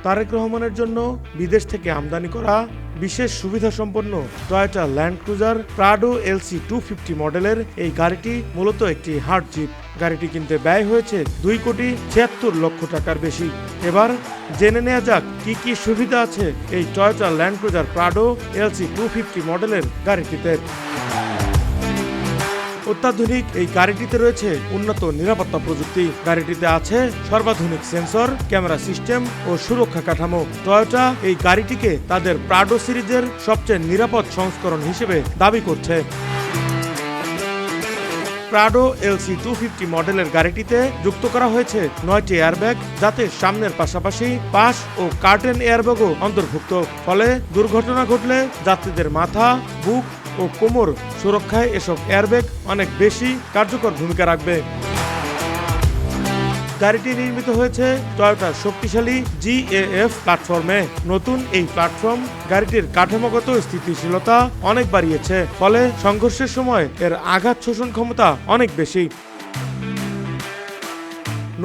তারেক রহমানের জন্য বিদেশ থেকে আমদানি করা বিশেষ সুবিধাসম্পন্ন Toyota Land Cruiser Prado LC 250 মডেলের এই গাড়িটি মূলত একটি হার্ড জিপ। গাড়িটি কিনতে ব্যয় হয়েছে 2,76,00,000 টাকার বেশি। এবার জেনে নেওয়া যাক কি কি সুবিধা আছে এই Toyota Land Cruiser Prado LC 250 মডেলের গাড়িটিতে। অত্যাধুনিক এই গাড়িটিতে রয়েছে উন্নত নিরাপত্তা প্রযুক্তি। গাড়িটিতে আছে সর্বাধুনিক সেন্সর, ক্যামেরা সিস্টেম ও সুরক্ষা কাঠামো। টয়োটা এই গাড়িটিকে তাদের প্রাডো সিরিজের সবচেয়ে নিরাপদ সংস্করণ হিসেবে দাবি করছে। প্রাডো এলসি 250 মডেলের গাড়িটিতে যুক্ত করা হয়েছে 9টি এয়ারব্যাগ, যাতে সামনের পাশাপাশি পাশ ও কার্টেন এয়ারব্যাগও অন্তর্ভুক্ত। ফলে দুর্ঘটনা ঘটলে যাত্রীদের মাথা, বুক ও কোমর সুরক্ষায় এসব এয়ারব্যাগ অনেক বেশি কার্যকর ভূমিকা রাখবে। গাড়িটি নির্মিত হয়েছে টয়োটার শক্তিশালী GAF প্ল্যাটফর্মে। নতুন এই প্ল্যাটফর্ম গাড়িটির কাঠামোগত স্থিতিশীলতা অনেক বাড়িয়েছে, ফলে সংঘর্ষের সময় এর আঘাত শোষণ ক্ষমতা অনেক বেশি।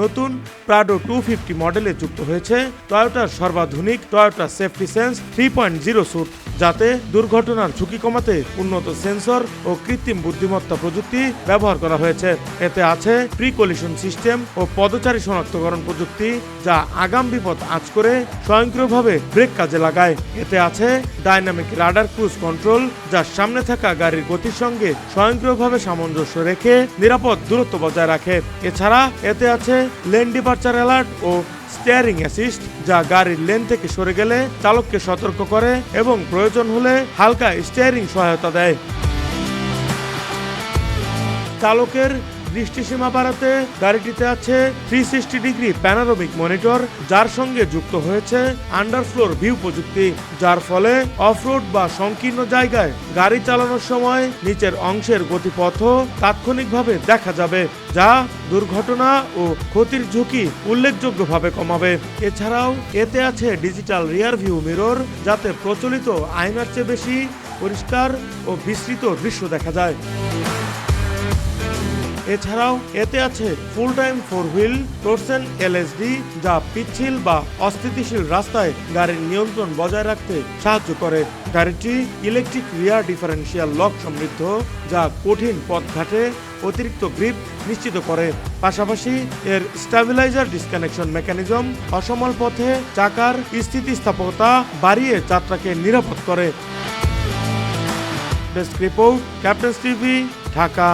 নতুন প্রাডো 250 মডেলে যুক্ত হয়েছে টয়োটার সর্বাধুনিক টয়োটা সেফটি সেন্স 3.0 স্যুট, যাতে দুর্ঘটনার ঝুঁকি কমাতে উন্নত সেন্সর ও কৃত্রিম বুদ্ধিমত্তা প্রযুক্তি ব্যবহার করা হয়েছে। এতে আছে প্রি কলিশন সিস্টেম ও পদচারী শনাক্তকরণ প্রযুক্তি, যা আগাম বিপদ আঁচ করে স্বয়ংক্রিয়ভাবে ব্রেক কাজে লাগায়। এতে আছে ডাইনামিক রাডার ক্রুজ কন্ট্রোল, যা সামনে থাকা গাড়ির গতির সঙ্গে স্বয়ংক্রিয়ভাবে সামঞ্জস্য রেখে নিরাপদ দূরত্ব বজায় রাখে। এছাড়া এতে আছে লেন ডিপারচার অ্যালার্ট ও স্টিয়ারিং অ্যাসিস্ট, যা গাড়ির লেন থেকে সরে গেলে চালককে সতর্ক করে এবং প্রয়োজন হলে হালকা স্টিয়ারিং সহায়তা দেয়। চালকের দৃষ্টিসীমা বাড়াতে গাড়িটিতে আছে 360 ডিগ্রি প্যানোরামিক মনিটর, যার সঙ্গে যুক্ত হয়েছে আন্ডারফ্লোর ভিউ প্রযুক্তি, যার ফলে অফরোড বা সংকীর্ণ জায়গায় গাড়ি চালানোর সময় নিচের অংশের গতিপথও তাৎক্ষণিকভাবে দেখা যাবে, যা দুর্ঘটনা ও ক্ষতির ঝুঁকি উল্লেখযোগ্যভাবে কমাবে। এছাড়াও এতে আছে ডিজিটাল রিয়ার ভিউ মিরর, যাতে প্রচলিত আয়নার চেয়ে বেশি পরিষ্কার ও বিস্তৃত দৃশ্য দেখা যায়। এছাড়াও এতে আছে ফুল টাইম 4 হুইল টোরসেন LSD, যা পিচ্ছিল বা অস্থিতিশীল রাস্তায় গাড়ির নিয়ন্ত্রণ বজায় রাখতে সাহায্য করে। গাড়িটি ইলেকট্রিক রিয়ার ডিফারেন্সিয়াল লক সমৃদ্ধ, যা কঠিন পথঘাটে অতিরিক্ত গ্রিপ নিশ্চিত করে। পাশাপাশি এর স্টেবিলাইজার ডিসকানেকশন মেকানিজম অসমল পথে চাকার স্থিতিস্থাপকতা বাড়িয়ে যাত্রাকে নিরাপদ করে। Desk report, captain's TV, Dhaka.